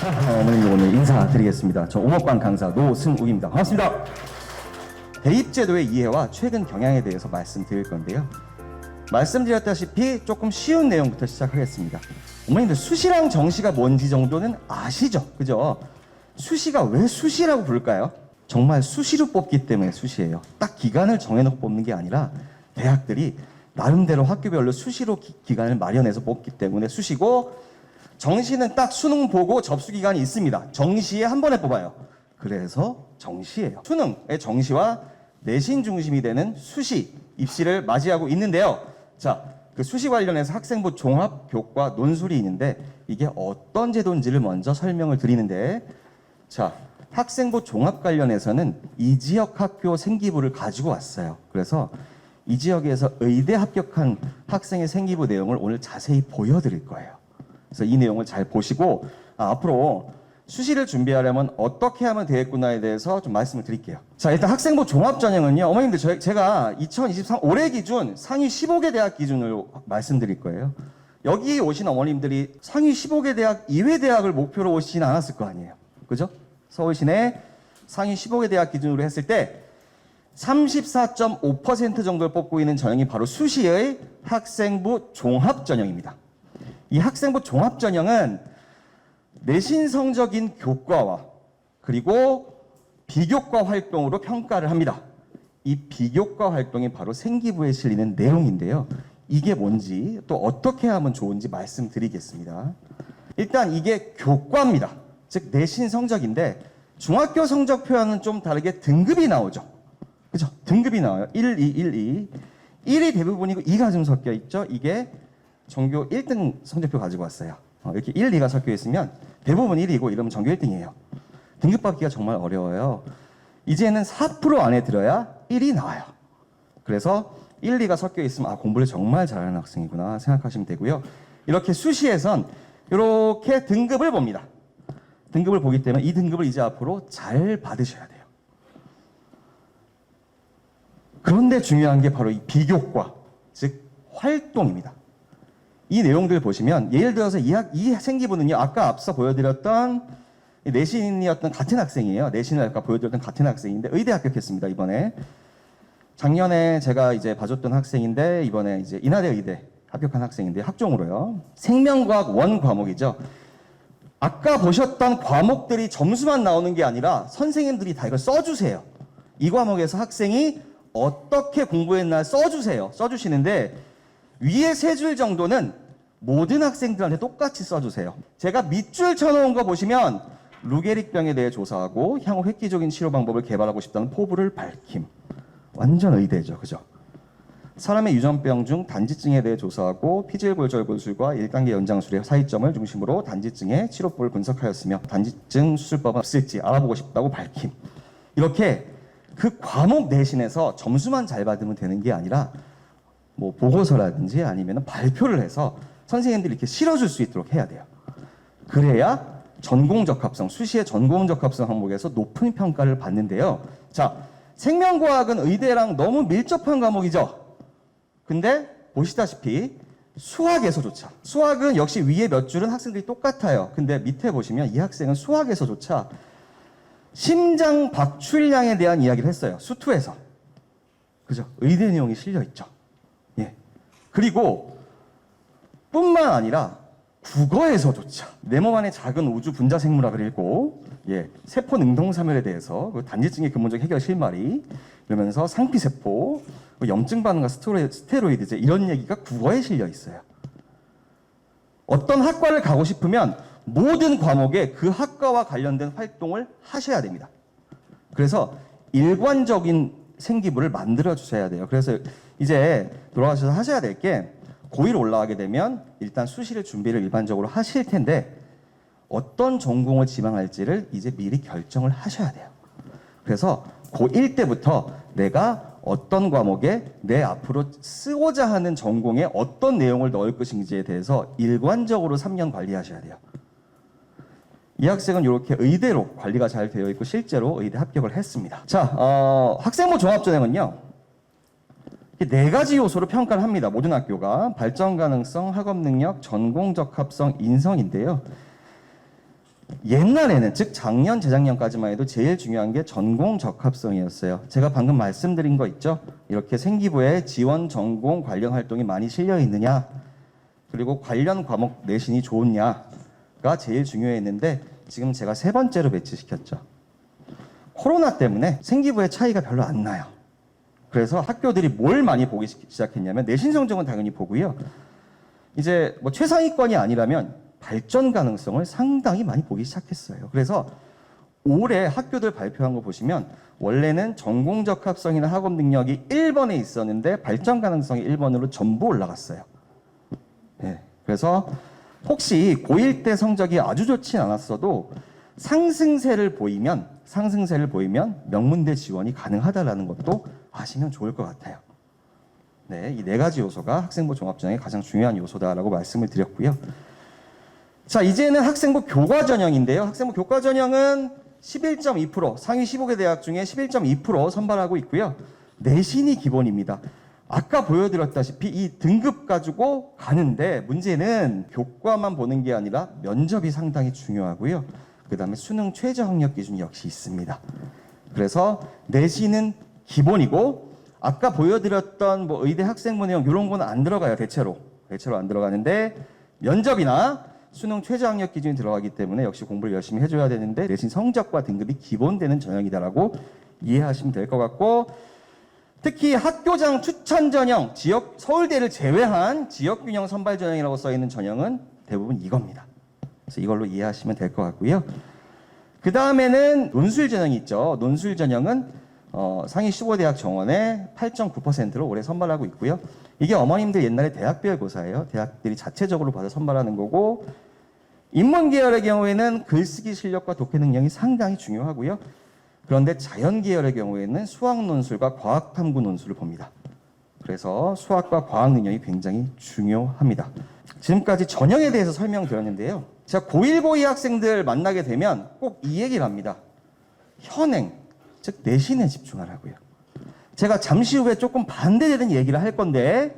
어머님 오늘 인사드리겠습니다. 저 옹업관 강사 노승욱입니다. 반갑습니다. 대입제도의 이해와 최근 경향에 대해서 말씀드릴 건데요. 말씀드렸다시피 조금 쉬운 내용부터 시작하겠습니다. 어머님들 수시랑 정시가 뭔지 정도는 아시죠? 그죠? 수시가 왜 수시라고 부를까요? 정말 수시로 뽑기 때문에 수시예요. 딱 기간을 정해놓고 뽑는 게 아니라 대학들이 나름대로 학교별로 수시로 기간을 마련해서 뽑기 때문에 수시고, 정시는 딱 수능 보고 접수 기간이 있습니다. 정시에 한 번에 뽑아요. 그래서 정시예요. 수능의 정시와 내신 중심이 되는 수시 입시를 맞이하고 있는데요. 자, 그 수시 관련해서 학생부 종합 교과 논술이 있는데 이게 어떤 제도인지를 먼저 설명을 드리는데, 자, 학생부 종합 관련해서는 이 지역 학교 생기부를 가지고 왔어요. 그래서 이 지역에서 의대 합격한 학생의 생기부 내용을 오늘 자세히 보여드릴 거예요. 그래서 이 내용을 잘 보시고 앞으로 수시를 준비하려면 어떻게 하면 되겠구나에 대해서 좀 말씀을 드릴게요. 자, 일단 학생부 종합전형은요, 어머님들 제가 2023 올해 기준 상위 15개 대학 기준으로 말씀드릴 거예요. 여기 오신 어머님들이 상위 15개 대학 이외 대학을 목표로 오시진 않았을 거 아니에요. 그죠? 서울 시내 상위 15개 대학 기준으로 했을 때 34.5% 정도를 뽑고 있는 전형이 바로 수시의 학생부 종합전형입니다. 이 학생부 종합전형은 내신 성적인 교과와 그리고 비교과 활동으로 평가를 합니다. 이 비교과 활동이 바로 생기부에 실리는 내용인데요. 이게 뭔지 또 어떻게 하면 좋은지 말씀드리겠습니다. 일단 이게 교과입니다. 즉 내신 성적인데 중학교 성적표와는 좀 다르게 등급이 나오죠. 그죠? 등급이 나와요. 1, 2, 1, 2. 1이 대부분이고 2가 좀 섞여 있죠. 이게 전교 1등 성적표 가지고 왔어요. 이렇게 1, 2가 섞여 있으면 대부분 1이고 이러면 전교 1등이에요. 등급 받기가 정말 어려워요. 이제는 4% 안에 들어야 1이 나와요. 그래서 1, 2가 섞여 있으면 공부를 정말 잘하는 학생이구나 생각하시면 되고요. 이렇게 수시에선 이렇게 등급을 봅니다. 등급을 보기 때문에 이 등급을 이제 앞으로 잘 받으셔야 돼요. 그런데 중요한 게 바로 이 비교과, 즉 활동입니다. 이 내용들 보시면 예를 들어서 이 생기부는요, 아까 앞서 보여드렸던 내신이었던 같은 학생이에요. 내신을 아까 보여드렸던 같은 학생인데 의대 합격했습니다. 이번에 작년에 제가 이제 봐줬던 학생인데 이번에 이제 인하대 의대 합격한 학생인데 학종으로요. 생명과학 원 과목이죠. 아까 보셨던 과목들이 점수만 나오는 게 아니라 선생님들이 다 이걸 써주세요. 이 과목에서 학생이 어떻게 공부했나 써주세요. 써주시는데 위에 세 줄 정도는 모든 학생들한테 똑같이 써주세요. 제가 밑줄 쳐놓은 거 보시면 루게릭병에 대해 조사하고 향후 획기적인 치료 방법을 개발하고 싶다는 포부를 밝힘. 완전 의대죠. 그죠? 사람의 유전병 중 단지증에 대해 조사하고 피질골절골술과 1단계 연장술의 차이점을 중심으로 단지증의 치료법을 분석하였으며 단지증 수술법은 없을지 알아보고 싶다고 밝힘. 이렇게 그 과목 내신에서 점수만 잘 받으면 되는 게 아니라 뭐 보고서라든지 아니면 발표를 해서 선생님들이 이렇게 실어줄 수 있도록 해야 돼요. 그래야 전공적합성, 수시의 전공적합성 항목에서 높은 평가를 받는데요. 자, 생명과학은 의대랑 너무 밀접한 과목이죠. 근데 보시다시피 수학에서조차, 수학은 역시 위에 몇 줄은 학생들이 똑같아요. 근데 밑에 보시면 이 학생은 수학에서조차 심장 박출량에 대한 이야기를 했어요. 수투에서. 그죠? 의대 내용이 실려 있죠. 예. 그리고 뿐만 아니라 국어에서조차 내 몸 안에 작은 우주 분자 생물학을 읽고, 예, 세포 능동사멸에 대해서 단지증의 근본적 해결 실마리 이러면서 상피세포, 염증 반응과 스테로이드제 이런 얘기가 국어에 실려 있어요. 어떤 학과를 가고 싶으면 모든 과목에 그 학과와 관련된 활동을 하셔야 됩니다. 그래서 일관적인 생기부를 만들어 주셔야 돼요. 그래서 이제 돌아가셔서 하셔야 될 게 고1 올라가게 되면 일단 수시를 준비를 일반적으로 하실 텐데 어떤 전공을 지망할지를 이제 미리 결정을 하셔야 돼요. 그래서 고1 때부터 내가 어떤 과목에 내 앞으로 쓰고자 하는 전공에 어떤 내용을 넣을 것인지에 대해서 일관적으로 3년 관리하셔야 돼요. 이 학생은 이렇게 의대로 관리가 잘 되어 있고 실제로 의대 합격을 했습니다. 자, 학생부 종합전형은요. 4가지 요소로 평가를 합니다. 모든 학교가. 발전 가능성, 학업 능력, 전공 적합성, 인성인데요. 옛날에는, 즉 작년, 재작년까지만 해도 제일 중요한 게 전공 적합성이었어요. 제가 방금 말씀드린 거 있죠? 이렇게 생기부에 지원 전공 관련 활동이 많이 실려 있느냐, 그리고 관련 과목 내신이 좋으냐가 제일 중요했는데 지금 제가 세 번째로 배치시켰죠. 코로나 때문에 생기부의 차이가 별로 안 나요. 그래서 학교들이 뭘 많이 보기 시작했냐면 내신 성적은 당연히 보고요. 이제 뭐 최상위권이 아니라면 발전 가능성을 상당히 많이 보기 시작했어요. 그래서 올해 학교들 발표한 거 보시면 원래는 전공 적합성이나 학업 능력이 1번에 있었는데 발전 가능성이 1번으로 전부 올라갔어요. 네. 그래서 혹시 고1 때 성적이 아주 좋진 않았어도 상승세를 보이면 명문대 지원이 가능하다라는 것도 아시면 좋을 것 같아요. 네, 이 네 가지 요소가 학생부 종합전형의 가장 중요한 요소다라고 말씀을 드렸고요. 자, 이제는 학생부 교과 전형인데요. 학생부 교과 전형은 11.2%, 상위 15개 대학 중에 11.2% 선발하고 있고요. 내신이 기본입니다. 아까 보여드렸다시피 이 등급 가지고 가는데 문제는 교과만 보는 게 아니라 면접이 상당히 중요하고요. 그 다음에 수능 최저 학력 기준이 역시 있습니다. 그래서 내신은 기본이고 아까 보여드렸던 뭐 의대 학생부 내용 이런 거는 안 들어가요. 대체로 안 들어가는데 면접이나 수능 최저 학력 기준이 들어가기 때문에 역시 공부를 열심히 해줘야 되는데 내신 성적과 등급이 기본되는 전형이다라고 이해하시면 될 것 같고, 특히 학교장 추천 전형, 서울대를 제외한 지역균형 선발 전형이라고 써 있는 전형은 대부분 이겁니다. 그래서 이걸로 이해하시면 될 것 같고요. 그 다음에는 논술 전형이 있죠. 논술 전형은 상위 15대학 정원의 8.9%로 올해 선발하고 있고요. 이게 어머님들 옛날에 대학별 고사예요. 대학들이 자체적으로 받아 선발하는 거고, 인문계열의 경우에는 글쓰기 실력과 독해 능력이 상당히 중요하고요. 그런데 자연계열의 경우에는 수학 논술과 과학 탐구 논술을 봅니다. 그래서 수학과 과학 능력이 굉장히 중요합니다. 지금까지 전형에 대해서 설명드렸는데요. 제가 고1, 고2 학생들 만나게 되면 꼭 이 얘기를 합니다. 현행, 즉 내신에 집중하라고요. 제가 잠시 후에 조금 반대되는 얘기를 할 건데,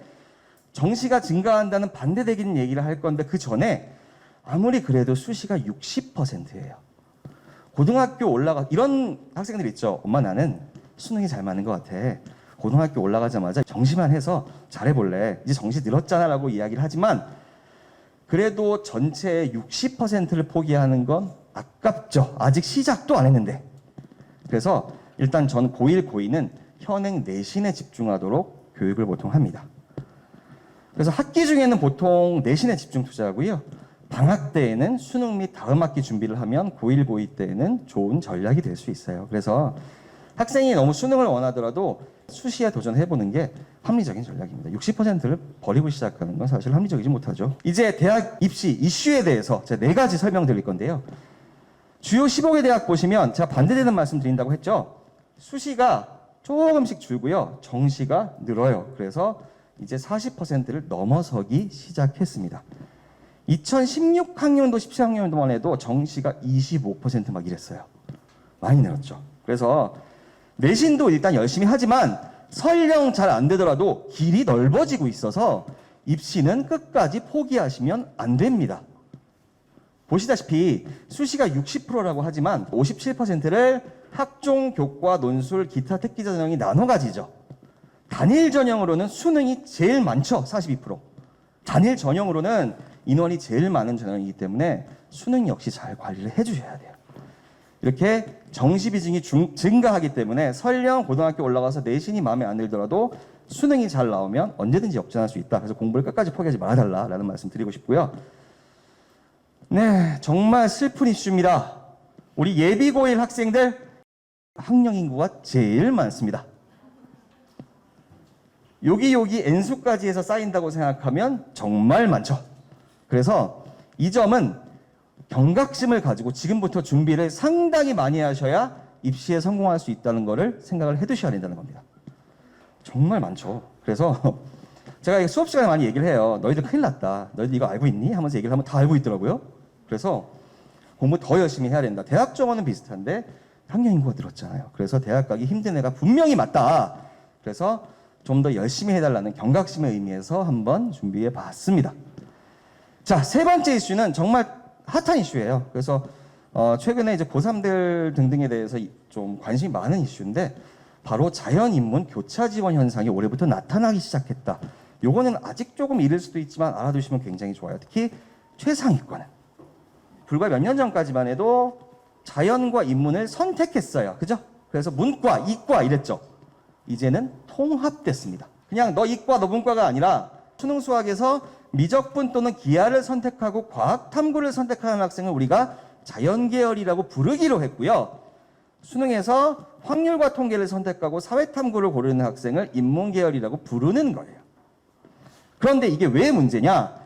정시가 증가한다는 반대되는 얘기를 할 건데 그 전에 아무리 그래도 수시가 60%예요. 고등학교 이런 학생들 있죠. 엄마 나는 수능이 잘 맞는 것 같아. 고등학교 올라가자마자 정시만 해서 잘해볼래. 이제 정시 늘었잖아 라고 이야기를 하지만 그래도 전체의 60%를 포기하는 건 아깝죠. 아직 시작도 안 했는데. 그래서 일단 전 고1, 고2는 현행 내신에 집중하도록 교육을 보통 합니다. 그래서 학기 중에는 보통 내신에 집중 투자하고요. 방학 때에는 수능 및 다음 학기 준비를 하면 고1, 고2 때에는 좋은 전략이 될 수 있어요. 그래서 학생이 너무 수능을 원하더라도 수시에 도전해보는 게 합리적인 전략입니다. 60%를 버리고 시작하는 건 사실 합리적이지 못하죠. 이제 대학 입시 이슈에 대해서 제가 4가지 설명드릴 건데요. 주요 15개 대학 보시면 제가 반대되는 말씀 드린다고 했죠. 수시가 조금씩 줄고요. 정시가 늘어요. 그래서 이제 40%를 넘어서기 시작했습니다. 2016학년도, 17학년도만 해도 정시가 25% 막 이랬어요. 많이 늘었죠. 그래서 내신도 일단 열심히 하지만 설령 잘 안 되더라도 길이 넓어지고 있어서 입시는 끝까지 포기하시면 안 됩니다. 보시다시피 수시가 60%라고 하지만 57%를 학종, 교과, 논술, 기타 특기 전형이 나눠 가지죠. 단일 전형으로는 수능이 제일 많죠. 42%. 단일 전형으로는 인원이 제일 많은 전형이기 때문에 수능 역시 잘 관리를 해주셔야 돼요. 이렇게 정시 비중이 증가하기 때문에 설령 고등학교 올라가서 내신이 마음에 안 들더라도 수능이 잘 나오면 언제든지 역전할 수 있다. 그래서 공부를 끝까지 포기하지 말아달라라는 말씀 드리고 싶고요. 네, 정말 슬픈 이슈입니다. 우리 예비고1 학생들 학령 인구가 제일 많습니다. 여기 N수까지 해서 쌓인다고 생각하면 정말 많죠. 그래서 이 점은 경각심을 가지고 지금부터 준비를 상당히 많이 하셔야 입시에 성공할 수 있다는 것을 생각을 해두셔야 된다는 겁니다. 정말 많죠. 그래서 제가 수업 시간에 많이 얘기를 해요. 너희들 큰일 났다. 너희들 이거 알고 있니? 하면서 얘기를 하면 다 알고 있더라고요. 그래서 공부 더 열심히 해야 된다. 대학 정원은 비슷한데 학령 인구가 늘었잖아요. 그래서 대학 가기 힘든 애가 분명히 맞다. 그래서 좀 더 열심히 해달라는 경각심의 의미에서 한번 준비해 봤습니다. 자, 세 번째 이슈는 정말 핫한 이슈예요. 그래서 최근에 이제 고3들 등등에 대해서 좀 관심이 많은 이슈인데 바로 자연인문 교차 지원 현상이 올해부터 나타나기 시작했다. 요거는 아직 조금 이를 수도 있지만 알아두시면 굉장히 좋아요. 특히 최상위권은 불과 몇 년 전까지만 해도 자연과 인문을 선택했어요. 그죠? 그래서 문과, 이과 이랬죠. 이제는 통합됐습니다. 그냥 너 이과, 너 문과가 아니라 수능 수학에서 미적분 또는 기하를 선택하고 과학 탐구를 선택하는 학생을 우리가 자연계열이라고 부르기로 했고요. 수능에서 확률과 통계를 선택하고 사회탐구를 고르는 학생을 인문계열이라고 부르는 거예요. 그런데 이게 왜 문제냐?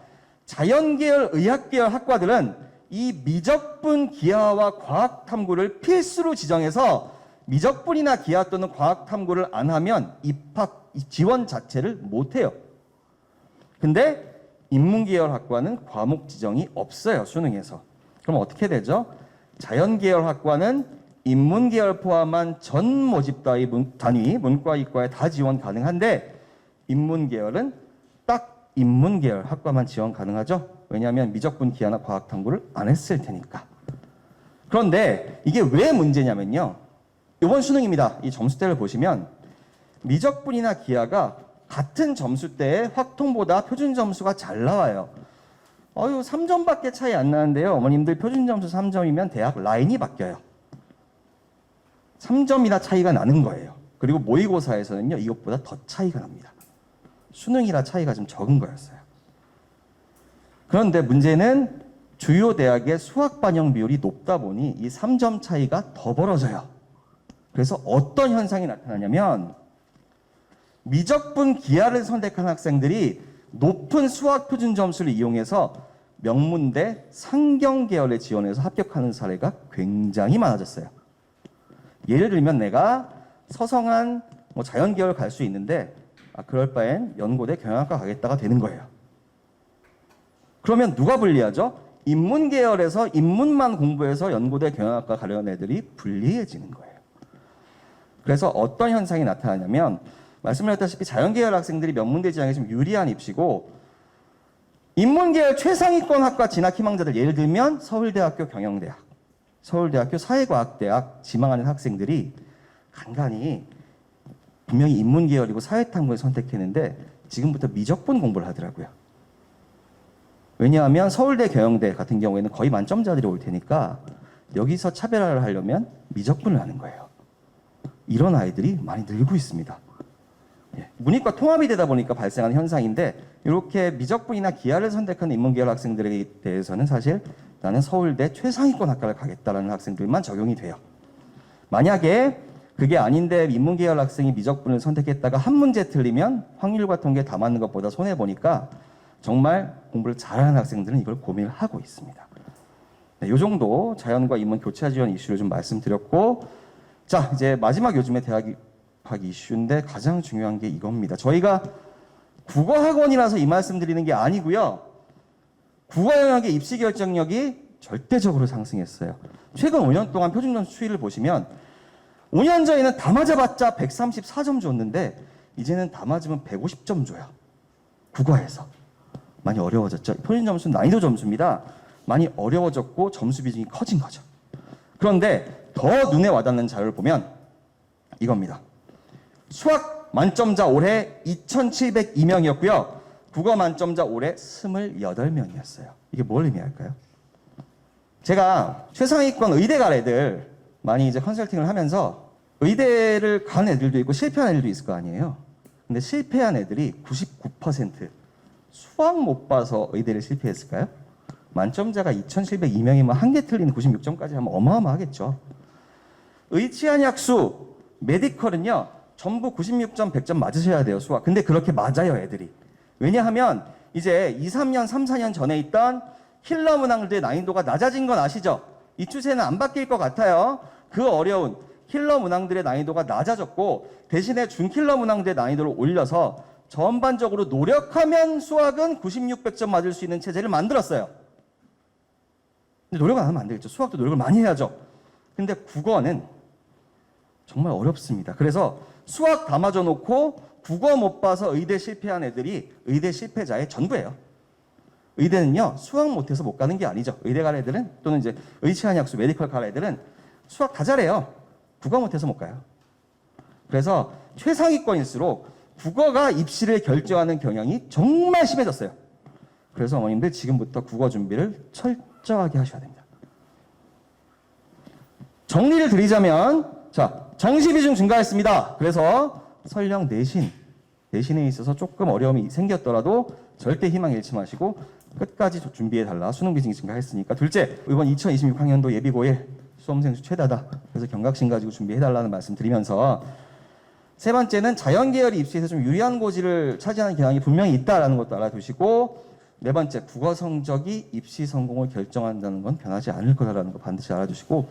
자연계열, 의학계열 학과들은 이 미적분, 기하와 과학 탐구를 필수로 지정해서 미적분이나 기하 또는 과학 탐구를 안 하면 입학 지원 자체를 못 해요. 근데 인문계열 학과는 과목 지정이 없어요, 수능에서. 그럼 어떻게 되죠? 자연계열 학과는 인문계열 포함한 전 모집 단위, 문과, 이과에 다 지원 가능한데 인문계열은 딱 인문계열 학과만 지원 가능하죠? 왜냐하면 미적분, 기하나 과학 탐구를 안 했을 테니까. 그런데 이게 왜 문제냐면요. 이번 수능입니다. 이 점수대를 보시면 미적분이나 기하가 같은 점수대에 확통보다 표준 점수가 잘 나와요. 3점밖에 차이 안 나는데요. 어머님들 표준 점수 3점이면 대학 라인이 바뀌어요. 3점이나 차이가 나는 거예요. 그리고 모의고사에서는요. 이것보다 더 차이가 납니다. 수능이라 차이가 좀 적은 거였어요. 그런데 문제는 주요 대학의 수학 반영 비율이 높다 보니 이 3점 차이가 더 벌어져요. 그래서 어떤 현상이 나타나냐면 미적분 기하를 선택한 학생들이 높은 수학 표준 점수를 이용해서 명문대 상경 계열에 지원해서 합격하는 사례가 굉장히 많아졌어요. 예를 들면 내가 서성한 자연 계열 갈 수 있는데 그럴 바엔 연고대 경영학과 가겠다가 되는 거예요. 그러면 누가 불리하죠? 인문 계열에서 인문만 공부해서 연고대 경영학과 가려는 애들이 불리해지는 거예요. 그래서 어떤 현상이 나타나냐면 말씀드렸다시피 자연계열 학생들이 명문대 지원에 좀 유리한 입시고 인문계열 최상위권 학과 진학 희망자들 예를 들면 서울대학교 경영대학, 서울대학교 사회과학대학 지망하는 학생들이 간간히 분명히 인문계열이고 사회탐구를 선택했는데 지금부터 미적분 공부를 하더라고요. 왜냐하면 서울대 경영대 같은 경우에는 거의 만점자들이 올 테니까 여기서 차별화를 하려면 미적분을 하는 거예요. 이런 아이들이 많이 늘고 있습니다. 문이과 통합이 되다 보니까 발생하는 현상인데 이렇게 미적분이나 기하를 선택하는 인문계열 학생들에 대해서는 사실 나는 서울대 최상위권 학과를 가겠다라는 학생들만 적용이 돼요. 만약에 그게 아닌데 인문계열 학생이 미적분을 선택했다가 한 문제 틀리면 확률과 통계 다 맞는 것보다 손해보니까 정말 공부를 잘하는 학생들은 이걸 고민을 하고 있습니다. 네, 이 정도 자연과 인문 교차 지원 이슈를 좀 말씀드렸고 자 이제 마지막 요즘에 대학 입학 이슈인데 가장 중요한 게 이겁니다. 저희가 국어학원이라서 이 말씀 드리는 게 아니고요. 국어 영역의 입시 결정력이 절대적으로 상승했어요. 최근 5년 동안 표준점수 추이를 보시면 5년 전에는 다 맞아봤자 134점 줬는데 이제는 다 맞으면 150점 줘요. 국어에서. 많이 어려워졌죠. 표준점수는 난이도 점수입니다. 많이 어려워졌고 점수 비중이 커진 거죠. 그런데 더 눈에 와닿는 자료를 보면 이겁니다. 수학 만점자 올해 2,702명이었고요. 국어 만점자 올해 28명이었어요. 이게 뭘 의미할까요? 제가 최상위권 의대 갈 애들 많이 이제 컨설팅을 하면서 의대를 간 애들도 있고 실패한 애들도 있을 거 아니에요. 근데 실패한 애들이 99% 수학 못 봐서 의대를 실패했을까요? 만점자가 2,702명이면 한 개 틀린 96점까지 하면 어마어마하겠죠. 의치한약수, 메디컬은요. 전부 96점, 100점 맞으셔야 돼요, 수학. 근데 그렇게 맞아요, 애들이. 왜냐하면 이제 2, 3년, 3, 4년 전에 있던 킬러 문항들의 난이도가 낮아진 건 아시죠? 이 추세는 안 바뀔 것 같아요. 그 어려운 킬러 문항들의 난이도가 낮아졌고 대신에 준킬러 문항들의 난이도를 올려서 전반적으로 노력하면 수학은 96, 100점 맞을 수 있는 체제를 만들었어요. 근데 노력 안 하면 안 되겠죠. 수학도 노력을 많이 해야죠. 근데 국어는 정말 어렵습니다. 그래서 수학 다 맞아놓고 국어 못 봐서 의대 실패한 애들이 의대 실패자의 전부예요. 의대는요, 수학 못해서 못 가는 게 아니죠. 의대 갈 애들은, 또는 이제 의치한약수, 메디컬 갈 애들은 수학 다 잘해요. 국어 못해서 못 가요. 그래서 최상위권일수록 국어가 입시를 결정하는 경향이 정말 심해졌어요. 그래서 어머님들 지금부터 국어 준비를 철저하게 하셔야 됩니다. 정리를 드리자면, 자, 정시 비중 증가했습니다. 그래서 설령 내신에 있어서 조금 어려움이 생겼더라도 절대 희망 잃지 마시고 끝까지 준비해달라. 수능 비중이 증가했으니까. 둘째, 이번 2026학년도 예비고일 수험생 수 최다다. 그래서 경각심 가지고 준비해달라는 말씀 드리면서, 세 번째는 자연계열 입시에서 좀 유리한 고지를 차지하는 경향이 분명히 있다라는 것도 알아두시고, 네 번째, 국어 성적이 입시 성공을 결정한다는 건 변하지 않을 거다라는 거 반드시 알아두시고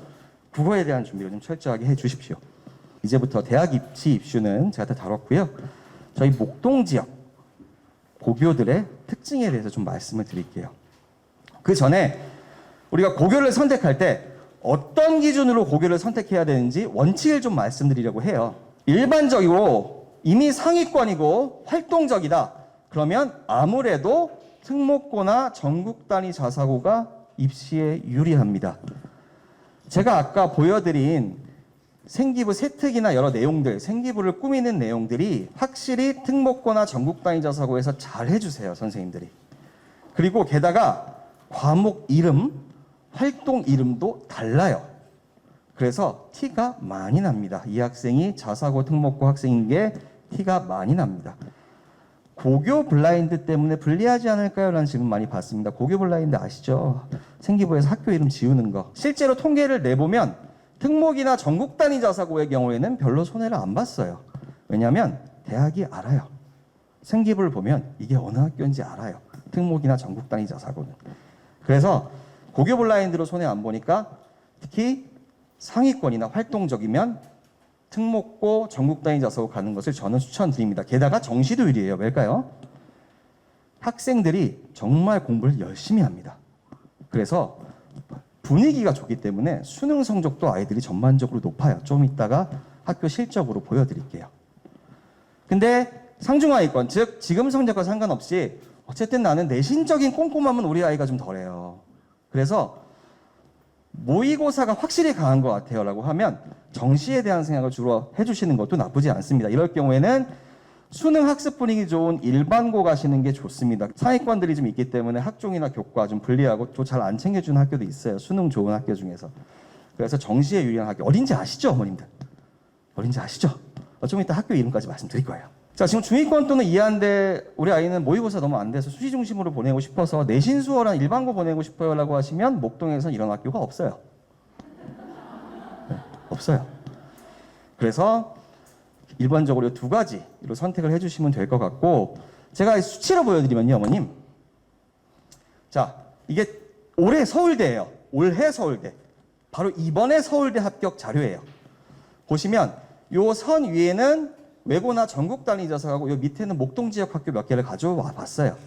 국어에 대한 준비를 좀 철저하게 해 주십시오. 이제부터 대학 입시 입슈는 제가 다 다뤘고요. 저희 목동 지역 고교들의 특징에 대해서 좀 말씀을 드릴게요. 그 전에 우리가 고교를 선택할 때 어떤 기준으로 고교를 선택해야 되는지 원칙을 좀 말씀드리려고 해요. 일반적으로 이미 상위권이고 활동적이다. 그러면 아무래도 특목고나 전국 단위 자사고가 입시에 유리합니다. 제가 아까 보여드린 생기부 세특이나 여러 내용들, 생기부를 꾸미는 내용들이 확실히 특목고나 전국 단위 자사고에서 잘 해주세요, 선생님들이. 그리고 게다가 과목 이름, 활동 이름도 달라요. 그래서 티가 많이 납니다. 이 학생이 자사고 특목고 학생인 게 티가 많이 납니다. 고교 블라인드 때문에 불리하지 않을까요? 라는 질문 많이 받습니다. 고교 블라인드 아시죠? 생기부에서 학교 이름 지우는 거. 실제로 통계를 내보면 특목이나 전국 단위 자사고의 경우에는 별로 손해를 안 봤어요. 왜냐하면 대학이 알아요. 생기부를 보면 이게 어느 학교인지 알아요. 특목이나 전국 단위 자사고는. 그래서 고교 블라인드로 손해 안 보니까 특히 상위권이나 활동적이면 특목고 전국 단위 자사고 가는 것을 저는 추천드립니다. 게다가 정시도 유리해요. 왜일까요? 학생들이 정말 공부를 열심히 합니다. 그래서 분위기가 좋기 때문에 수능 성적도 아이들이 전반적으로 높아요. 좀 이따가 학교 실적으로 보여드릴게요. 근데 상중하위권, 즉 지금 성적과 상관없이 어쨌든 나는 내신적인 꼼꼼함은 우리 아이가 좀 덜해요. 그래서 모의고사가 확실히 강한 것 같아요 라고 하면 정시에 대한 생각을 주로 해주시는 것도 나쁘지 않습니다. 이럴 경우에는 수능 학습 분위기 좋은 일반고 가시는 게 좋습니다. 상위권들이 좀 있기 때문에 학종이나 교과 좀 불리하고 또 잘 안 챙겨주는 학교도 있어요. 수능 좋은 학교 중에서. 그래서 정시에 유리한 학교. 어딘지 아시죠, 어머님들? 어딘지 아시죠? 좀 이따 학교 이름까지 말씀드릴 거예요. 자, 지금 중위권 또는 이하인데 우리 아이는 모의고사 너무 안 돼서 수시 중심으로 보내고 싶어서 내신 수월한 일반고 보내고 싶어요 라고 하시면 목동에선 이런 학교가 없어요. 네, 없어요. 그래서 일반적으로 두 가지로 선택을 해주시면 될 것 같고, 제가 수치로 보여드리면요, 어머님. 자, 이게 올해 서울대예요. 올해 서울대. 바로 이번에 서울대 합격 자료예요. 보시면 요 선 위에는 외고나 전국 단위 자사고하고 요 밑에는 목동 지역 학교 몇 개를 가져와 봤어요.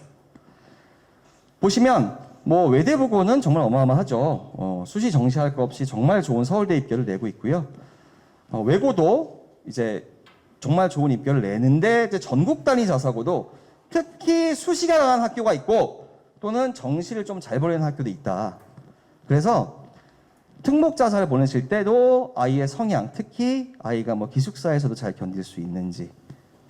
보시면 뭐 외대부고는 정말 어마어마하죠. 수시 정시할 거 없이 정말 좋은 서울대 입결을 내고 있고요. 외고도 이제 정말 좋은 입결을 내는데 이제 전국 단위 자사고도 특히 수시가 강한 학교가 있고 또는 정시를 좀 잘 보내는 학교도 있다. 그래서 특목 자사를 보내실 때도 아이의 성향, 특히 아이가 뭐 기숙사에서도 잘 견딜 수 있는지,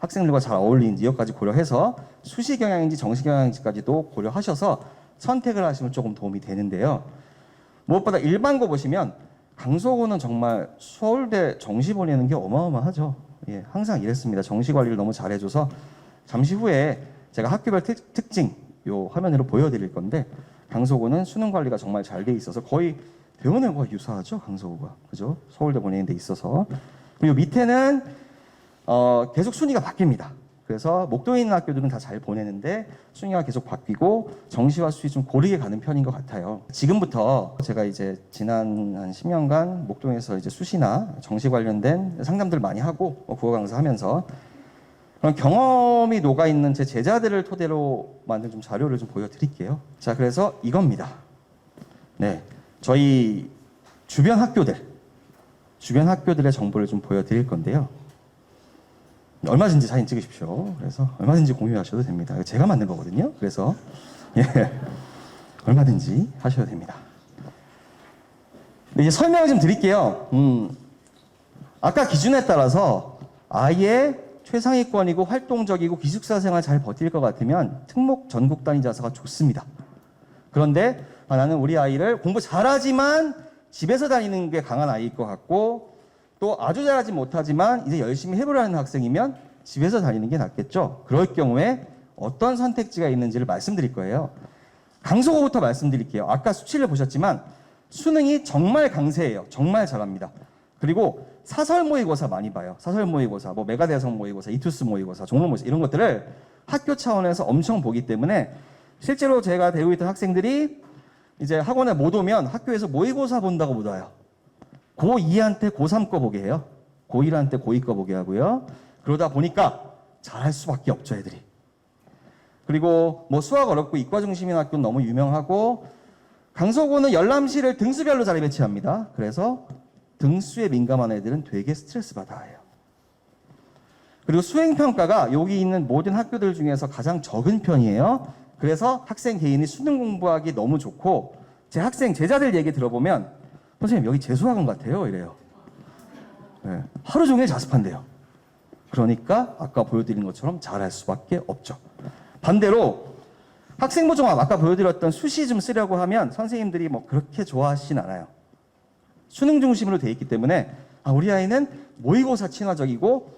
학생들과 잘 어울리는지 이것까지 고려해서 수시 경향인지 정시 경향인지까지도 고려하셔서 선택을 하시면 조금 도움이 되는데요. 무엇보다 일반고 보시면 강서구는 정말 서울대 정시 보내는 게 어마어마하죠. 예, 항상 이랬습니다. 정시 관리를 너무 잘해줘서 잠시 후에 제가 학교별 특징 요 화면으로 보여드릴 건데, 강서구는 수능 관리가 정말 잘 돼 있어서 거의 대원외고가 유사하죠, 강서구가. 그죠? 서울대 보내는 데 있어서. 그리고 밑에는 계속 순위가 바뀝니다. 그래서 목동에 있는 학교들은 다 잘 보내는데 순위가 계속 바뀌고 정시와 수시 좀 고르게 가는 편인 것 같아요. 지금부터 제가 이제 지난 한 10년간 목동에서 이제 수시나 정시 관련된 상담들 많이 하고 국어 강사하면서 그런 경험이 녹아있는 제 제자들을 토대로 만든 좀 자료를 좀 보여드릴게요. 자, 그래서 이겁니다. 네. 저희 주변 학교들의 정보를 좀 보여드릴 건데요. 얼마든지 사진 찍으십시오. 그래서 얼마든지 공유하셔도 됩니다. 제가 만든 거거든요. 그래서 예. 얼마든지 하셔도 됩니다. 이제 설명을 좀 드릴게요. 아까 기준에 따라서 아예 최상위권이고 활동적이고 기숙사 생활 잘 버틸 것 같으면 특목 전국 단위 자사가 좋습니다. 그런데 나는 우리 아이를 공부 잘하지만 집에서 다니는 게 강한 아이일 것 같고 또 아주 잘하지 못하지만 이제 열심히 해보려는 학생이면 집에서 다니는 게 낫겠죠. 그럴 경우에 어떤 선택지가 있는지를 말씀드릴 거예요. 강서구부터 말씀드릴게요. 아까 수치를 보셨지만 수능이 정말 강세예요. 정말 잘합니다. 그리고 사설 모의고사 많이 봐요. 사설 모의고사, 뭐 메가대성 모의고사, 이투스 모의고사, 종로 모의고사 이런 것들을 학교 차원에서 엄청 보기 때문에 실제로 제가 배우고 있던 학생들이 이제 학원에 못 오면 학교에서 모의고사 본다고 못 와요. 고2한테 고3 거 보게 해요. 고1한테 고2 거 보게 하고요. 그러다 보니까 잘할 수밖에 없죠, 애들이. 그리고 뭐 수학 어렵고 이과 중심인 학교는 너무 유명하고 강서구는 열람실을 등수별로 자리 배치합니다. 그래서 등수에 민감한 애들은 되게 스트레스 받아요. 그리고 수행평가가 여기 있는 모든 학교들 중에서 가장 적은 편이에요. 그래서 학생 개인이 수능 공부하기 너무 좋고 제 학생 제자들 얘기 들어보면 선생님 여기 재수학원 같아요 이래요. 네, 하루 종일 자습한대요. 그러니까 아까 보여드린 것처럼 잘할 수밖에 없죠. 반대로 학생부 종합 아까 보여드렸던 수시 좀 쓰려고 하면 선생님들이 뭐 그렇게 좋아하시진 않아요. 수능 중심으로 돼 있기 때문에 우리 아이는 모의고사 친화적이고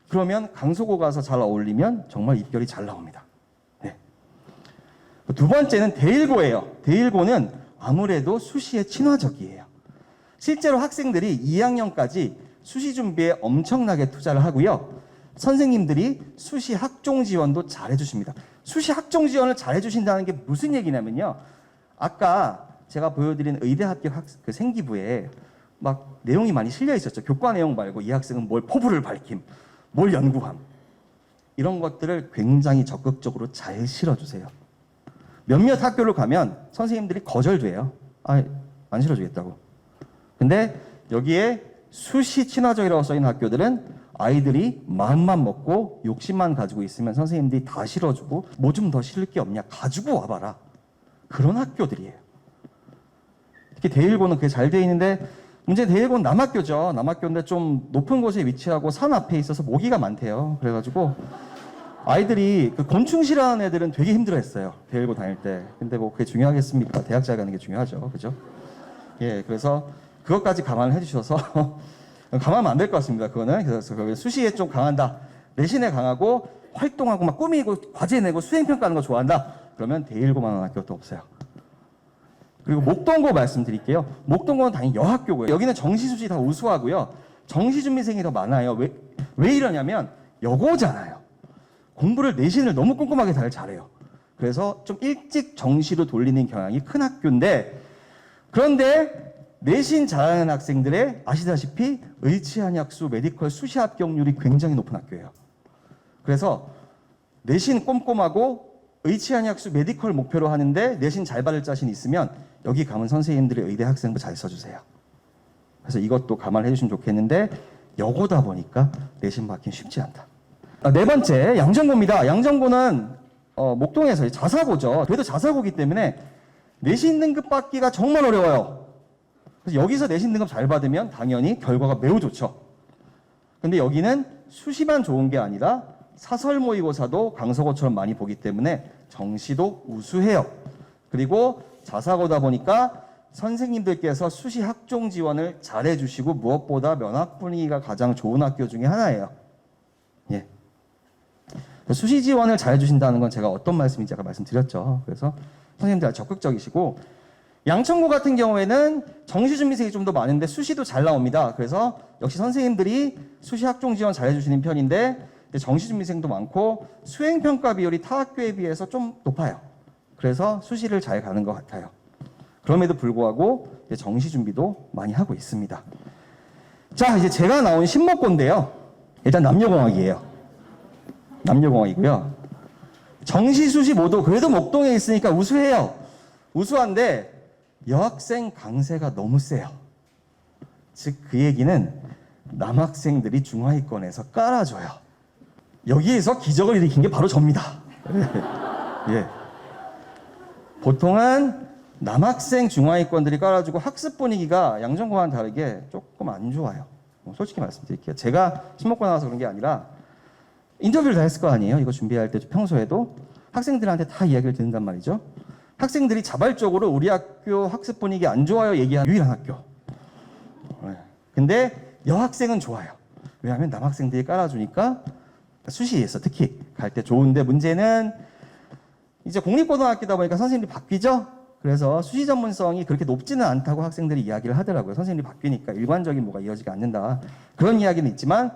그러면 강서구 가서 잘 어울리면 정말 입결이 잘 나옵니다. 네. 두 번째는 대일고예요. 대일고는 아무래도 수시에 친화적이에요. 실제로 학생들이 2학년까지 수시 준비에 엄청나게 투자를 하고요. 선생님들이 수시 학종 지원도 잘 해주십니다. 수시 학종 지원을 잘 해주신다는 게 무슨 얘기냐면요. 아까 제가 보여드린 의대 합격 그 생기부에 막 내용이 많이 실려 있었죠. 교과 내용 말고 이 학생은 뭘 포부를 밝힘, 뭘 연구함. 이런 것들을 굉장히 적극적으로 잘 실어주세요. 몇몇 학교를 가면 선생님들이 거절돼요. 안 실어주겠다고. 근데 여기에 수시 친화적이라고 써있는 학교들은 아이들이 마음만 먹고 욕심만 가지고 있으면 선생님들이 다 실어주고 뭐 좀 더 실을 게 없냐 가지고 와봐라. 그런 학교들이에요. 특히 대일고는 그게 잘 돼 있는데 문제는 대일고는 남학교죠. 남학교인데 좀 높은 곳에 위치하고 산 앞에 있어서 모기가 많대요. 그래가지고 아이들이 그 곤충 싫어하는 애들은 되게 힘들어했어요. 대일고 다닐 때. 근데 뭐 그게 중요하겠습니까? 대학 잘 가는 게 중요하죠. 그죠? 예, 그래서 그것까지 감안을 해주셔서 감안하면 안 될 것 같습니다. 그거는. 그래서 수시에 좀 강한다. 내신에 강하고 활동하고 막 꾸미고 과제 내고 수행평가하는 거 좋아한다. 그러면 대일고만한 학교도 없어요. 그리고 목동고 말씀드릴게요. 목동고는 당연히 여학교고요. 여기는 정시수시 다 우수하고요. 정시준비생이 더 많아요. 왜 이러냐면 여고잖아요. 공부를 내신을 너무 꼼꼼하게 잘해요. 그래서 좀 일찍 정시로 돌리는 경향이 큰 학교인데 그런데 내신 잘하는 학생들의 아시다시피 의치한약수 메디컬 수시 합격률이 굉장히 높은 학교예요. 그래서 내신 꼼꼼하고 의치한약수 메디컬 목표로 하는데 내신 잘 받을 자신 있으면 여기 가면 선생님들이 의대 학생부 잘 써주세요. 그래서 이것도 감안해 주시면 좋겠는데 여고다 보니까 내신 받긴 쉽지 않다. 네 번째 양정고입니다. 양정고는 목동에서 자사고죠. 그래도 자사고이기 때문에 내신 등급 받기가 정말 어려워요. 그래서 여기서 내신 등급 잘 받으면 당연히 결과가 매우 좋죠. 근데 여기는 수시만 좋은 게 아니라 사설 모의고사도 강서고처럼 많이 보기 때문에 정시도 우수해요. 그리고 자사고다 보니까 선생님들께서 수시 학종 지원을 잘 해주시고 무엇보다 면학 분위기가 가장 좋은 학교 중에 하나예요. 예. 수시 지원을 잘 해주신다는 건 제가 어떤 말씀인지 아까 말씀드렸죠. 그래서 선생님들 적극적이시고 양천고 같은 경우에는 정시 준비생이 좀 더 많은데 수시도 잘 나옵니다. 그래서 역시 선생님들이 수시 학종 지원 잘 해주시는 편인데 정시 준비생도 많고 수행평가 비율이 타 학교에 비해서 좀 높아요. 그래서 수시를 잘 가는 것 같아요. 그럼에도 불구하고 정시 준비도 많이 하고 있습니다. 자, 이제 제가 나온 신목고인데요. 일단 남녀공학이에요. 남녀공학이고요. 정시, 수시 모두 그래도 목동에 있으니까 우수해요. 우수한데 여학생 강세가 너무 세요. 즉 그 얘기는 남학생들이 중하위권에서 깔아줘요. 여기에서 기적을 일으킨 게 바로 접니다. 예. 보통은 남학생 중하위권들이 깔아주고 학습 분위기가 양전과는 다르게 조금 안 좋아요. 솔직히 말씀드릴게요. 제가 신목고 나와서 그런 게 아니라 인터뷰를 다 했을 거 아니에요. 이거 준비할 때 평소에도 학생들한테 다 이야기를 듣는단 말이죠. 학생들이 자발적으로 우리 학교 학습 분위기 안 좋아요 얘기한 유일한 학교. 근데 여학생은 좋아요. 왜냐하면 남학생들이 깔아주니까 수시에서 특히 갈 때 좋은데, 문제는 이제 공립고등학교다 보니까 선생님들이 바뀌죠. 그래서 수시 전문성이 그렇게 높지는 않다고 학생들이 이야기를 하더라고요. 선생님이 바뀌니까 일관적인 뭐가 이어지지 않는다, 그런 이야기는 있지만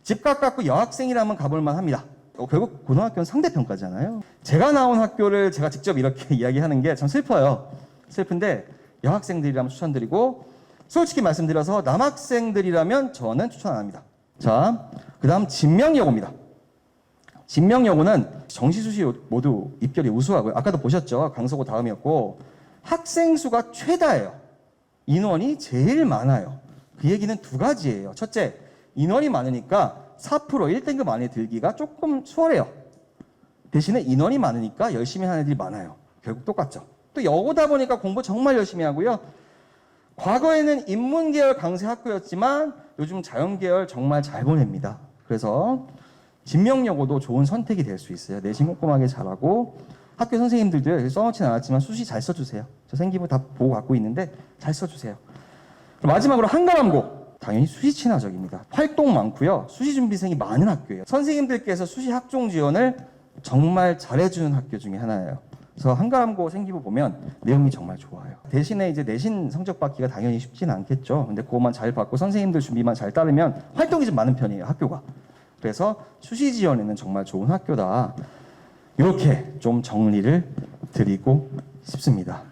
집 가깝고 여학생이라면 가볼만 합니다. 결국 고등학교는 상대평가잖아요. 제가 나온 학교를 제가 직접 이렇게 이야기하는 게 참 슬퍼요. 슬픈데 여학생들이라면 추천드리고, 솔직히 말씀드려서 남학생들이라면 저는 추천 안 합니다. 자, 그 다음 진명여고입니다. 진명여고는 정시수시 모두 입결이 우수하고요. 아까도 보셨죠? 강서고 다음이었고, 학생 수가 최다예요. 인원이 제일 많아요. 그 얘기는 두 가지예요. 첫째, 인원이 많으니까 4% 1등급 안에 들기가 조금 수월해요. 대신에 인원이 많으니까 열심히 하는 애들이 많아요. 결국 똑같죠. 또 여고다 보니까 공부 정말 열심히 하고요. 과거에는 인문계열 강세 학교였지만 요즘 자연계열 정말 잘 보냅니다. 그래서 진명여고도 좋은 선택이 될 수 있어요. 내신 꼼꼼하게 잘하고, 학교 선생님들도요, 써놓지는 않았지만 수시 잘 써주세요. 저 생기부 다 보고 갖고 있는데 잘 써주세요. 마지막으로 한가람고, 당연히 수시 친화적입니다. 활동 많고요. 수시 준비생이 많은 학교예요. 선생님들께서 수시 학종 지원을 정말 잘해주는 학교 중에 하나예요. 그래서 한가람고 생기부 보면 내용이 정말 좋아요. 대신에 이제 내신 성적 받기가 당연히 쉽지는 않겠죠. 근데 그것만 잘 받고 선생님들 준비만 잘 따르면 활동이 좀 많은 편이에요, 학교가. 그래서 수시 지원에는 정말 좋은 학교다. 이렇게 좀 정리를 드리고 싶습니다.